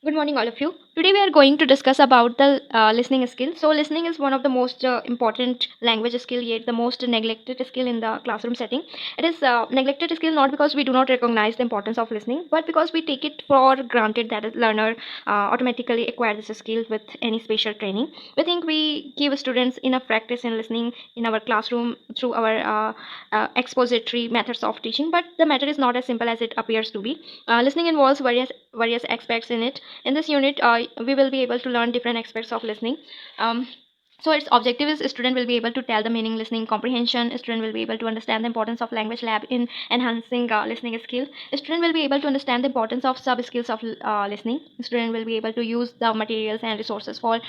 Good morning, all of you. Today we are going to discuss about the listening skill. So listening is one of the most important language skill, yet the most neglected skill in the classroom setting. It is neglected skill not because we do not recognize the importance of listening, but because we take it for granted that a learner automatically acquire this skill with any special training. We think we give students enough practice in listening in our classroom through our expository methods of teaching, but the matter is not as simple as it appears to be. Listening involves various aspects in it. In this unit, we will be able to learn different aspects of listening. um, so its objective is student will be able to tell the meaning listening comprehension. Student will be able to understand the importance of language lab in enhancing listening skill. Student will be able to understand the importance of sub skills of listening. Student will be able to use the materials and resources for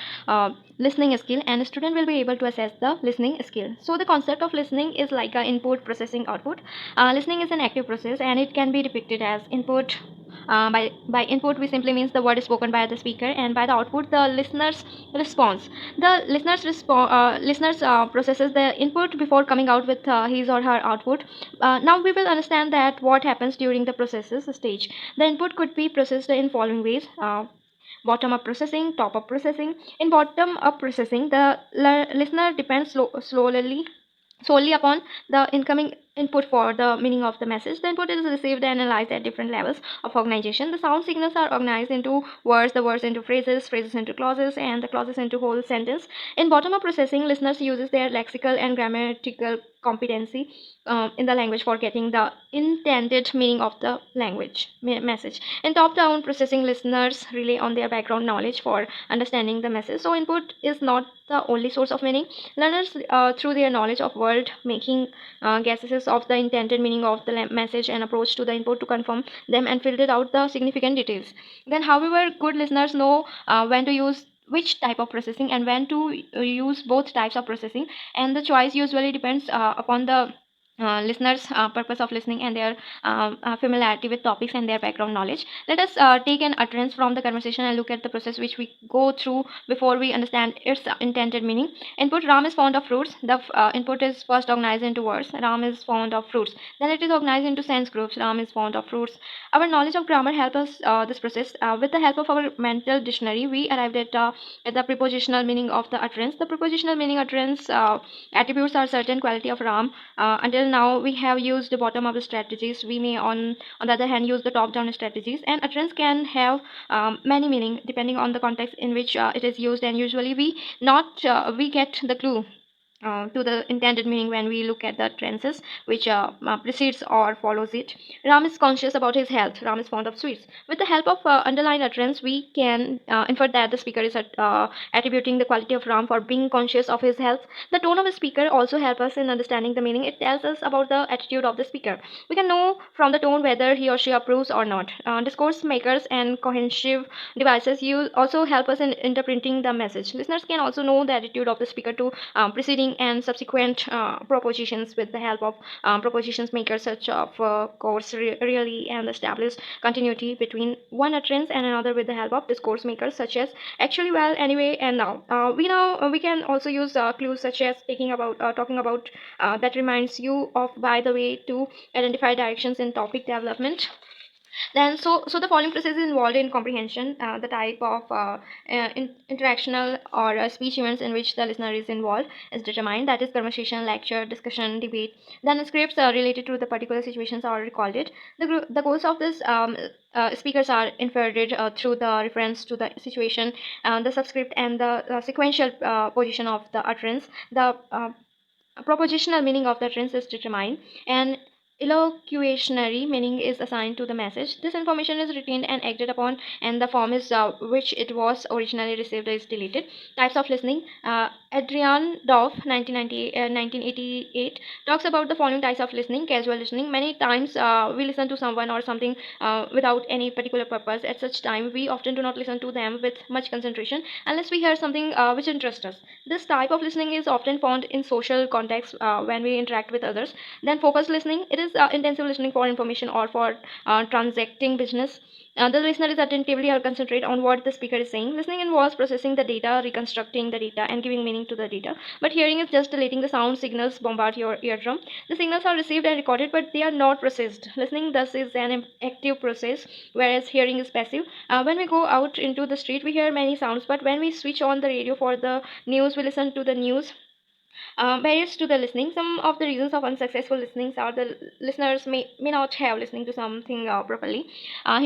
listening skill, and student will be able to assess the listening skill. So the concept of listening is like a input processing output. Listening is an active process and it can be depicted as input. By input we simply means the word is spoken by the speaker, and by the output the listener's response. The listeners processes the input before coming out with his or her output. Now we will understand that what happens during the processes stage. The input could be processed in following ways. Bottom up processing, top up processing. In bottom up processing, the listener depends slowly solely upon the incoming input for the meaning of the message. The input is received and analyzed at different levels of organization. The sound signals are organized into words, the words into phrases, phrases into clauses, and the clauses into whole sentence. In bottom-up processing, listeners uses their lexical and grammatical competency in the language for getting the intended meaning of the language message. In top-down processing, listeners rely on their background knowledge for understanding the message. So input is not the only source of meaning. Learners, through their knowledge of world, making guesses of the intended meaning of the message and approach to the input to confirm them and filter out the significant details. Then, however, good listeners know when to use which type of processing and when to use both types of processing, and the choice usually depends upon the listeners purpose of listening and their familiarity with topics and their background knowledge. Let us take an utterance from the conversation and look at the process which we go through before we understand its intended meaning. Input: Ram is fond of fruits. The input is first organized into words. Ram is fond of fruits. Then it is organized into sense groups. Ram is fond of fruits. Our knowledge of grammar helps us this process. With the help of our mental dictionary, we arrived at the prepositional meaning of the utterance. The prepositional meaning utterance attributes are certain quality of Ram. Until now, we have used the bottom up strategies. We may, on the other hand, use the top down strategies. And utterance can have many meaning depending on the context in which it is used. And usually, we get the clue to the intended meaning when we look at the tenses which precedes or follows it. Ram is conscious about his health. Ram is fond of sweets. With the help of underlined utterance, we can infer that the speaker is attributing the quality of Ram for being conscious of his health. The tone of the speaker also helps us in understanding the meaning. It tells us about the attitude of the speaker. We can know from the tone whether he or she approves or not. Discourse makers and cohesive devices also help us in interpreting the message. Listeners can also know the attitude of the speaker to preceding and subsequent propositions with the help of propositions makers such of course really and establish continuity between one utterance and another with the help of discourse makers such as actually, well, anyway, and now. We can also use clues such as talking about that reminds you of, by the way, to identify directions in topic development. Then, so the following process is involved in comprehension. The type of interactional or speech events in which the listener is involved is determined. That is conversation, lecture, discussion, debate. Then scripts related to the particular situations are recorded. The goals of this speakers are inferred through the reference to the situation, the subscript, and the sequential position of the utterance. The propositional meaning of the utterance is determined, and elocutionary meaning is assigned to the message. This information is retained and acted upon, and the form is which it was originally received is deleted. Types of listening. Adrian Dov, 1988, talks about the following types of listening. Casual listening. Many times we listen to someone or something without any particular purpose. At such time, we often do not listen to them with much concentration unless we hear something which interests us. This type of listening is often found in social contexts when we interact with others. Then focused listening. It is intensive listening for information or for transacting business. The listener is attentively or concentrate on what the speaker is saying. Listening involves processing the data, reconstructing the data, and giving meaning to the data. But hearing is just letting the sound signals bombard your eardrum. The signals are received and recorded, but they are not processed. Listening thus is an active process, whereas hearing is passive. When we go out into the street, we hear many sounds, but when we switch on the radio for the news, we listen to the news. Barriers to the listening. Some of the reasons of unsuccessful listenings are the listeners may not have listening to something properly.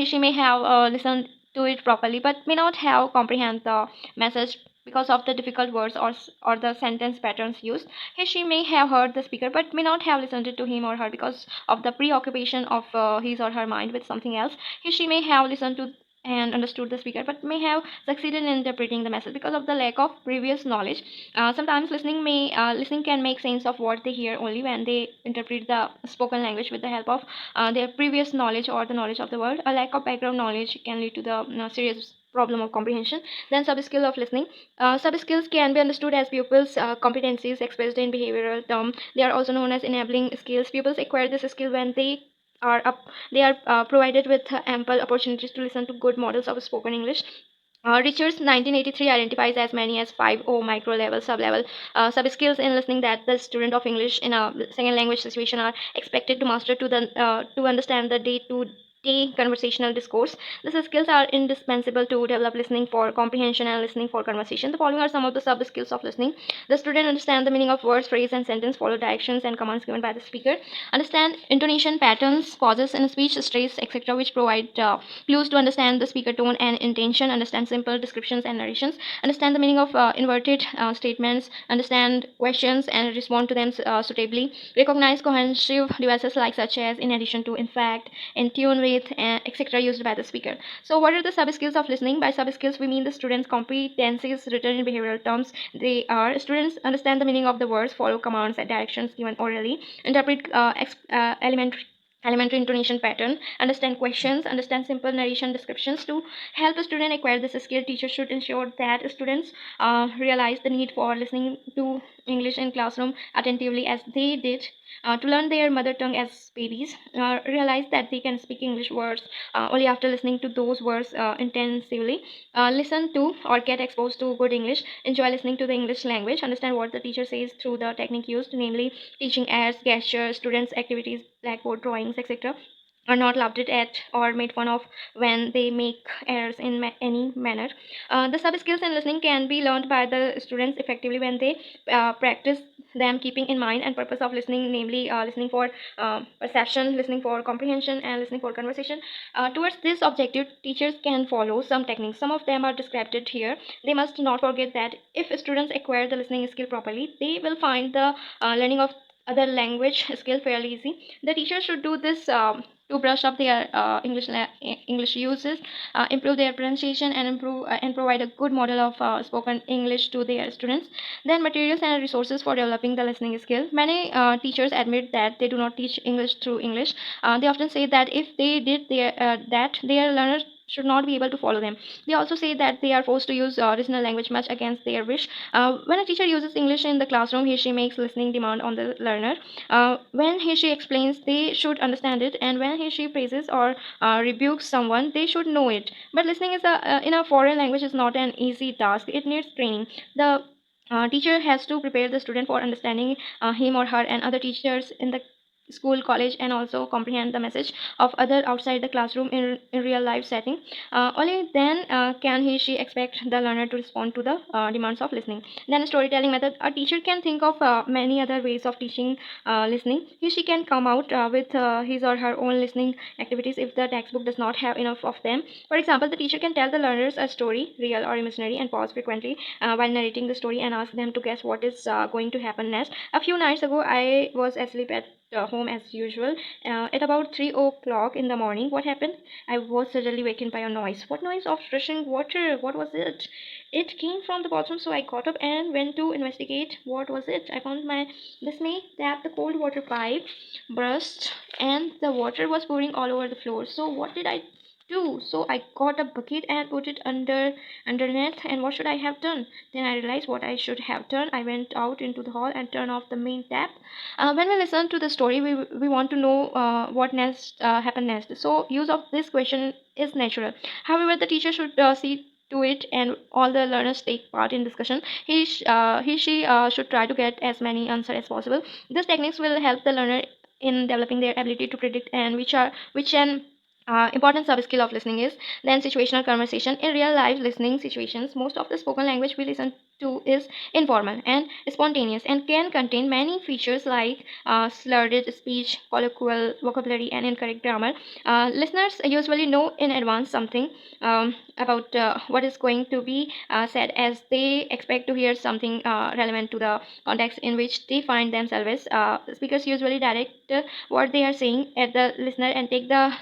She may have listened to it properly, but may not have comprehend the message because of the difficult words or the sentence patterns used. She may have heard the speaker, but may not have listened to him or her because of the preoccupation of his or her mind with something else. She may have listened to and understood the speaker, but may have succeeded in interpreting the message because of the lack of previous knowledge. Sometimes listening can make sense of what they hear only when they interpret the spoken language with the help of their previous knowledge or the knowledge of the world. A lack of background knowledge can lead to the serious problem of comprehension. Then sub skill of listening. Sub skills can be understood as pupils competencies expressed in behavioral term. They are also known as enabling skills. Pupils acquire this skill when they are provided with ample opportunities to listen to good models of spoken English. Richards 1983 identifies as many as 5 micro level sub-level sub skills in listening that the student of English in a second language situation are expected to master to understand the day to day conversational discourse. These skills are indispensable to develop listening for comprehension and listening for conversation. The following are some of the sub skills of listening. The student understand the meaning of words, phrase, and sentence, follow directions and commands given by the speaker. Understand intonation patterns, pauses in speech, stress, etc., which provide clues to understand the speaker tone and intention. Understand simple descriptions and narrations. Understand the meaning of inverted statements. Understand questions and respond to them suitably. Recognize cohesive devices like such as in addition to, in fact, in tune with, etc., used by the speaker. So what are the sub skills of listening? By sub skills we mean the students competencies written in behavioral terms. They are students understand the meaning of the words, follow commands and directions given orally, interpret elementary intonation pattern, understand questions, understand simple narration descriptions. To help a student acquire this skill, teachers should ensure that students realize the need for listening to English in classroom attentively as they did to learn their mother tongue as babies. Realize that they can speak English words only after listening to those words intensively. Listen to or get exposed to good English. Enjoy listening to the English language. Understand what the teacher says through the technique used, namely teaching airs, gestures, students' activities, blackboard drawings, etc., are not laughed at or made fun of when they make errors in any manner. The sub skills in listening can be learned by the students effectively when they practice them, keeping in mind and purpose of listening, namely listening for perception, listening for comprehension, and listening for conversation. Towards this objective, teachers can follow some techniques. Some of them are described here. They must not forget that if students acquire the listening skill properly, they will find the learning of other language skill fairly easy. The teacher should do this to brush up their English uses, improve their pronunciation, and improve and provide a good model of spoken English to their students. Then materials and resources for developing the listening skill. Many teachers admit that they do not teach English through English. They often say that if they did that, their learners should not be able to follow them. They also say that they are forced to use original language much against their wish. When a teacher uses English in the classroom, he she makes listening demand on the learner. When he she explains, they should understand it, and when he she praises or rebukes someone, they should know it. But listening is in a foreign language is not an easy task. It needs training. The teacher has to prepare the student for understanding him or her and other teachers in the school, college, and also comprehend the message of other outside the classroom in real life setting. Only then can he she expect the learner to respond to the demands of listening. Then storytelling method. A teacher can think of many other ways of teaching listening. He she can come out with his or her own listening activities if the textbook does not have enough of them. For example, the teacher can tell the learners a story, real or imaginary, and pause frequently while narrating the story and ask them to guess what is going to happen next. A few nights ago, I was asleep at home as usual. At about 3 o'clock in the morning, what happened? I was suddenly wakened by a noise. What noise? Of rushing water. What was it? It came from the bathroom, so I got up and went to investigate what was it. I found my dismay that the cold water pipe burst and the water was pouring all over the floor. So what did I too. So I got a bucket and put it underneath. And what should I have done? Then I realized what I should have done. I went out into the hall and turned off the main tap. When we listen to the story, we want to know what next happened next. So use of this question is natural. However, the teacher should see to it, and all the learners take part in discussion. He she should try to get as many answers as possible. These techniques will help the learner in developing their ability to predict, and which an important sub skill of listening is. Then situational conversation. In real life listening situations, most of the spoken language we listen to is informal and spontaneous and can contain many features like slurred speech, colloquial vocabulary, and incorrect grammar. Listeners usually know in advance something about what is going to be said, as they expect to hear something relevant to the context in which they find themselves. Speakers usually direct what they are saying at the listener and take the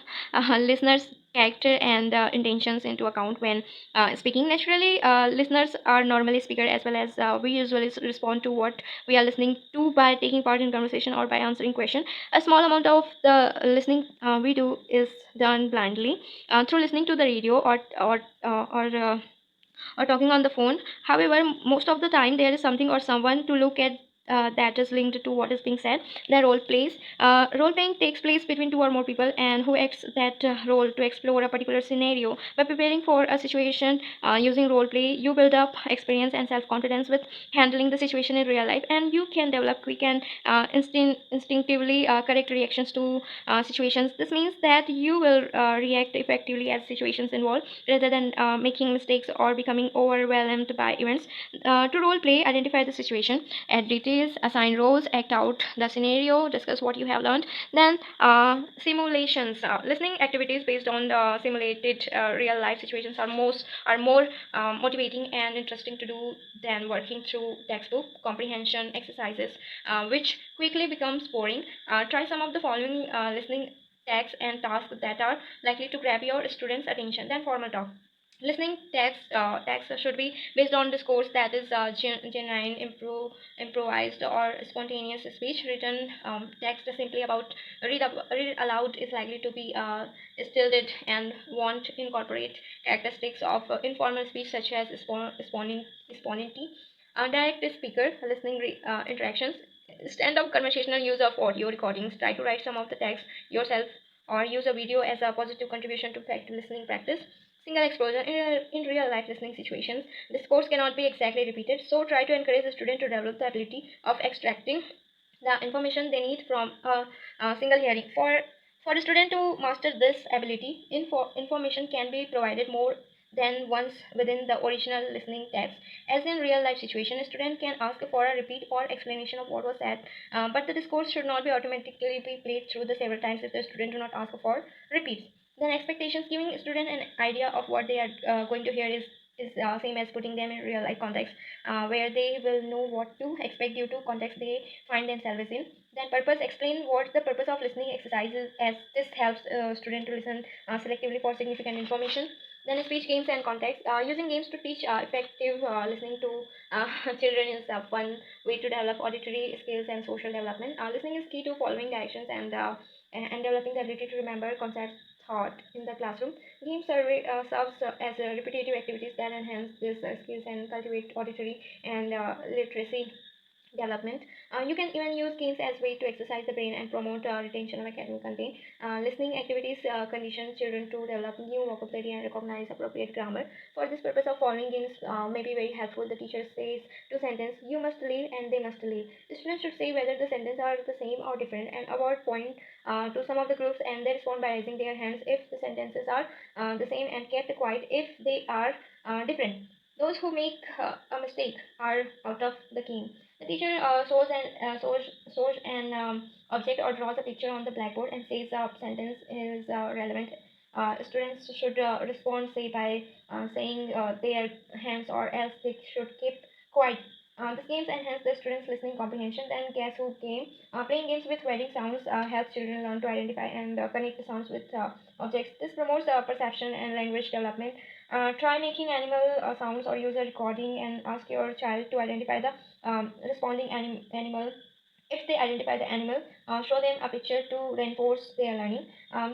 listeners character and intentions into account when speaking. Naturally, listeners are normally speaker, as well as we usually respond to what we are listening to by taking part in conversation or by answering question. A small amount of the listening we do is done blindly through listening to the radio or talking on the phone. However, most of the time there is something or someone to look at that is linked to what is being said. The role plays. Role playing takes place between two or more people, and who acts that role to explore a particular scenario. By preparing for a situation using role play, you build up experience and self confidence with handling the situation in real life, and you can develop quick and instinctively correct reactions to situations. This means that you will react effectively as situations involve, rather than making mistakes or becoming overwhelmed by events. To role play, identify the situation, add details, assign roles, act out the scenario, discuss what you have learned. Then simulations, listening activities based on the simulated real life situations are more motivating and interesting to do than working through textbook comprehension exercises, which quickly becomes boring. Try some of the following listening tasks and tasks that are likely to grab your students' attention. Then formal talk. Listening text should be based on discourse, that is genuine, improvised, or spontaneous speech. Written text simply about read it aloud is likely to be stilted and won't incorporate characteristics of informal speech such as spontaneity. Direct speaker listening interactions. Stand-up conversational use of audio recordings. Try to write some of the text yourself or use a video as a positive contribution to effective listening practice. Single exposure. In real life listening situations, discourse cannot be exactly repeated, so try to encourage the student to develop the ability of extracting the information they need from a single hearing. For the student to master this ability, information can be provided more than once within the original listening text. As in real life situation, a student can ask for a repeat or explanation of what was said, but the discourse should not be automatically be played through the several times if the student do not ask for repeats. Then expectations, giving student an idea of what they are going to hear is same as putting them in real life context, where they will know what to expect due to context they find themselves in. Then purpose, explain what the purpose of listening exercises, as this helps student to listen selectively for significant information. Then speech, games, and context. Using games to teach effective listening to children is one way to develop auditory skills and social development. Listening is key to following directions and developing the ability to remember concepts taught in the classroom. Games serves as repetitive activities that enhance these skills and cultivate auditory and literacy development. You can even use games as way to exercise the brain and promote retention of academic content. Listening activities condition children to develop new vocabulary and recognize appropriate grammar. For this purpose of following games may be very helpful. The teacher says to sentence, "You must leave," and "they must leave." The students should say whether the sentences are the same or different, and award point to some of the groups, and they respond by raising their hands if the sentences are the same, and kept quiet if they are different. Those who make a mistake are out of the game. The teacher shows an object or draws a picture on the blackboard and says a sentence is relevant. Students should respond, say, by saying their hands, or else they should keep quiet. These games enhance the students' listening comprehension. Then guess who game? Playing games with wedding sounds helps children learn to identify and connect the sounds with objects. This promotes perception and language development. Try making animal sounds or use a recording and ask your child to identify the responding animal If they identify the animal, show them a picture to reinforce their learning.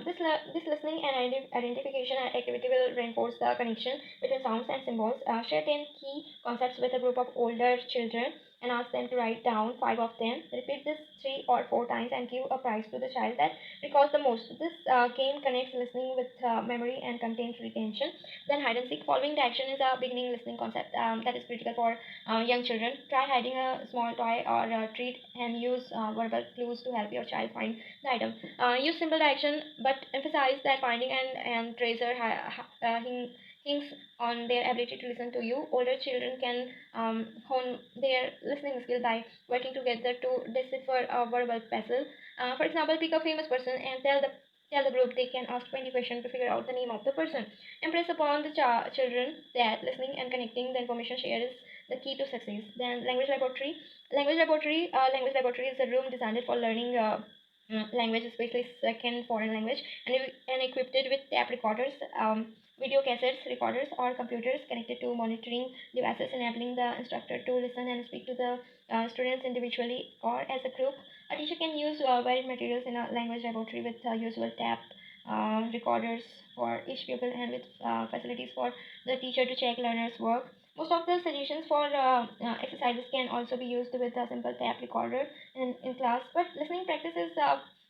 This listening and identification activity will reinforce the connection between sounds and symbols. Share 10 key concepts with a group of older children and ask them to write down 5 of them. Repeat this 3 or 4 times and give a prize to the child that recalls the most. This game connects listening with memory and content retention. Then hide and seek. Following the action is a beginning listening concept that is critical for young children. Try hiding a small toy or a treat and use verbal clues to help your child find the item. Use simple direction but emphasize that finding and treasure hints on their ability to listen to you. Older children can hone their listening skill by working together to decipher a verbal puzzle. For example, pick a famous person and tell the group they can ask 20 questions to figure out the name of the person. Impress upon the children that listening and connecting the information shared is the key to success. Then language laboratory. Language laboratory is a room designed for learning language, especially second foreign language, and equipped with tape recorders, video cassettes, recorders, or computers connected to monitoring devices, enabling the instructor to listen and speak to the students individually or as a group. A teacher can use varied materials in a language laboratory with usual tape recorders for each pupil and with facilities for the teacher to check learners' work. Most of the suggestions for exercises can also be used with a simple tape recorder in class, but listening practice is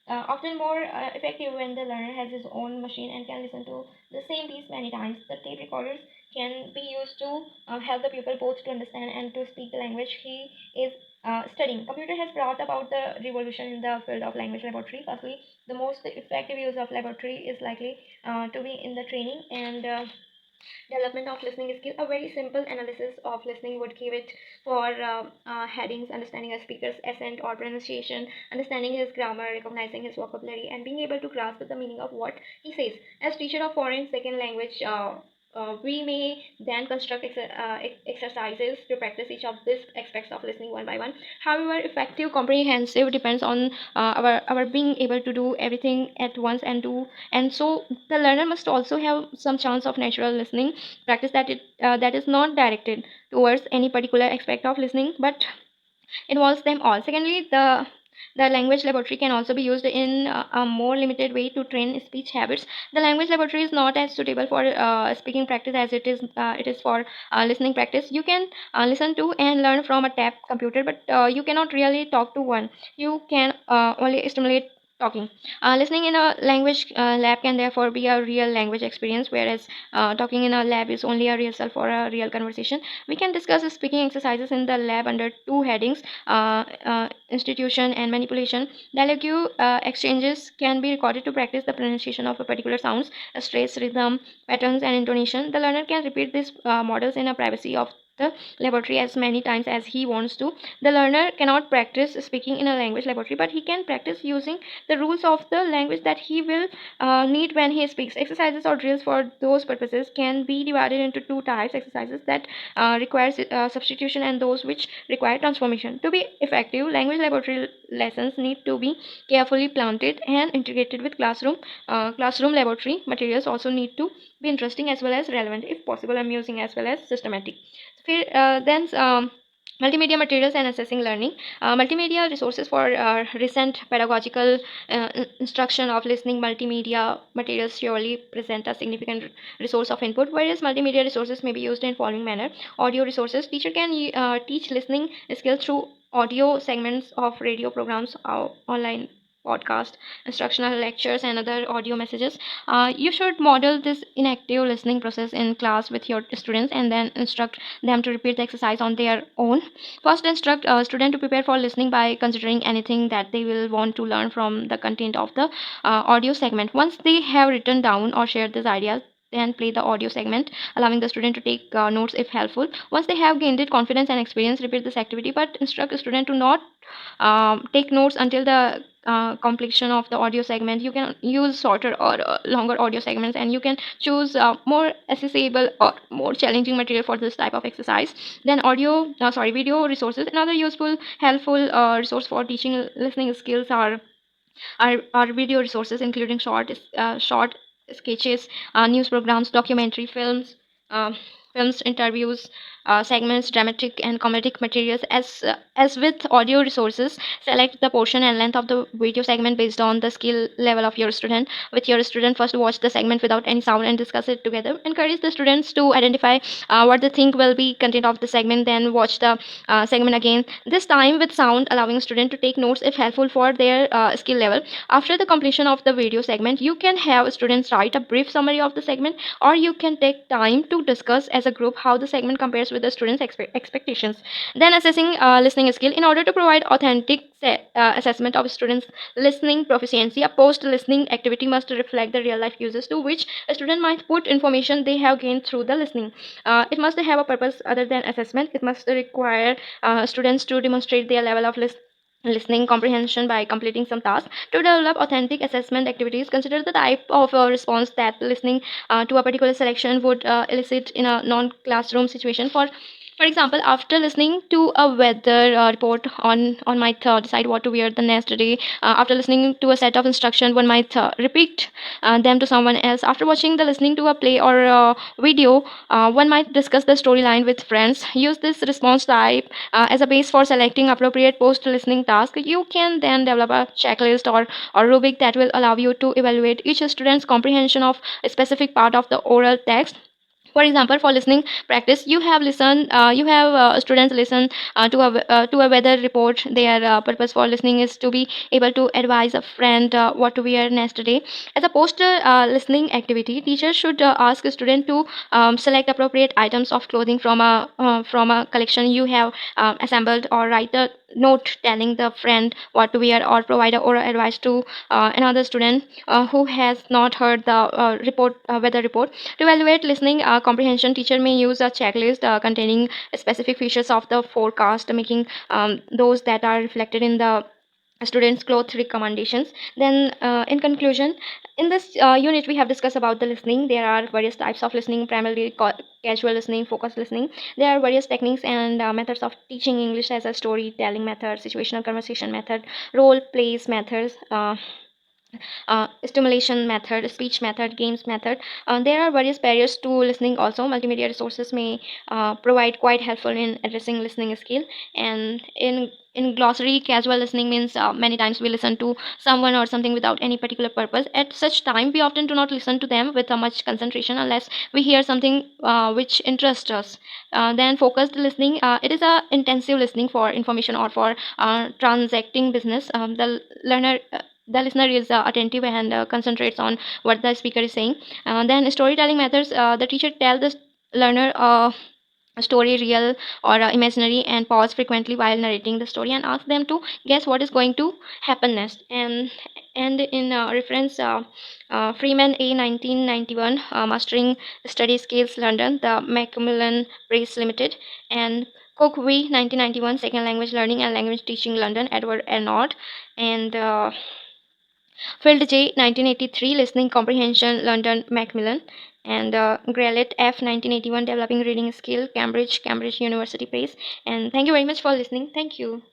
often more effective when the learner has his own machine and can listen to the same piece many times. The tape recorders can be used to help the pupil both to understand and to speak the language he is studying. Computer has brought about the revolution in the field of language laboratory. Firstly, the most effective use of laboratory is likely to be in the training and development of listening skill. A very simple analysis of listening would give it for headings: understanding a speaker's accent or pronunciation, understanding his grammar, recognizing his vocabulary, and being able to grasp the meaning of what he says. As teacher of foreign second language, we may then construct exercises to practice each of these aspects of listening one by one. However, effective comprehensive depends on our being able to do everything at once and so the learner must also have some chance of natural listening practice that is not directed towards any particular aspect of listening but involves them all. Secondly, the language laboratory can also be used in a more limited way to train speech habits. The language laboratory is not as suitable for speaking practice as it is for listening practice. You can listen to and learn from a tab computer, but you cannot really talk to one. You can only stimulate talking. Listening in a language lab can therefore be a real language experience, whereas talking in a lab is only a rehearsal for a real conversation. We can discuss speaking exercises in the lab under two headings: institution and manipulation. Dialogue exchanges can be recorded to practice the pronunciation of a particular sounds, stress, rhythm, patterns, and intonation. The learner can repeat these models in a privacy of the laboratory as many times as he wants to. The learner cannot practice speaking in a language laboratory, but he can practice using the rules of the language that he will need when he speaks. Exercises or drills for those purposes can be divided into two types: exercises that require substitution and those which require transformation. To be effective, language laboratory lessons need to be carefully planted and integrated with classroom laboratory materials also need to be interesting as well as relevant, if possible amusing as well as systematic. Then multimedia materials and assessing learning. Multimedia resources for recent pedagogical instruction of listening. Multimedia materials surely present a significant resource of input, whereas multimedia resources may be used in following manner. Audio resources: teacher can teach listening skills through audio segments of radio programs, online podcast, instructional lectures, and other audio messages. You should model this inactive listening process in class with your students and then instruct them to repeat the exercise on their own. First, instruct a student to prepare for listening by considering anything that they will want to learn from the content of the audio segment. Once they have written down or shared these ideas, then play the audio segment, allowing the student to take notes if helpful. Once they have gained confidence and experience, repeat this activity, but instruct the student to not take notes until the completion of the audio segment. You can use shorter or longer audio segments, and you can choose more accessible or more challenging material for this type of exercise. Then video resources. Another useful, helpful resource for teaching listening skills are video resources, including short sketches, news programs, documentary films, films, interviews, segments, dramatic and comedic materials. As with audio resources, select the portion and length of the video segment based on the skill level of your student. With your student, first watch the segment without any sound and discuss it together. Encourage the students to identify what they think will be content of the segment, then watch the segment again, this time with sound, allowing student to take notes if helpful for their skill level. After the completion of the video segment, you can have students write a brief summary of the segment, or you can take time to discuss as a group how the segment compares with the students expectations. Then assessing listening skill. In order to provide authentic assessment of students listening proficiency, a post listening activity must reflect the real life uses to which a student might put information they have gained through the listening. It must have a purpose other than assessment. It must require students to demonstrate their level of listening comprehension by completing some tasks. To develop authentic assessment activities, consider the type of response that listening to a particular selection would elicit in a non-classroom situation. For example, after listening to a weather report, on might decide what to wear the next day. After listening to a set of instructions, one might repeat them to someone else. After watching the listening to a play or video, one might discuss the storyline with friends. Use this response type as a base for selecting appropriate post listening task. You can then develop a checklist or rubric that will allow you to evaluate each student's comprehension of a specific part of the oral text. For example, for listening practice, you have students listen to a weather report. Their purpose for listening is to be able to advise a friend what to wear next day. As a poster listening activity, teachers should ask a student to select appropriate items of clothing from a collection you have assembled, or write a note telling the friend what to wear, or provide a oral advice to another student who has not heard the weather report. To evaluate listening comprehension, teacher may use a checklist containing specific features of the forecast, making those that are reflected in the students cloth recommendations. Then in conclusion, in this unit we have discussed about the listening. There are various types of listening, primarily casual listening, focused listening. There are various techniques and methods of teaching English, as a storytelling method, situational conversation method, role plays methods, stimulation method, speech method, games method. There are various barriers to listening also. Multimedia resources may provide quite helpful in addressing listening skill. And in glossary, casual listening means many times we listen to someone or something without any particular purpose. At such time, we often do not listen to them with much concentration unless we hear something which interests us. Then focused listening, it is a intensive listening for information or for transacting business. The listener is attentive and concentrates on what the speaker is saying. Then storytelling methods, the teacher tell the learner a story, real or imaginary, and pause frequently while narrating the story and ask them to guess what is going to happen next. And in reference, Freeman A 1991, Mastering Study Skills London, the Macmillan Press Limited, and Cook V 1991, Second Language Learning and Language Teaching London, Edward Arnott, and Field J 1983, Listening Comprehension London, Macmillan, and Grellet F 1981, Developing Reading Skill, Cambridge University Press. And thank you very much for listening. Thank you.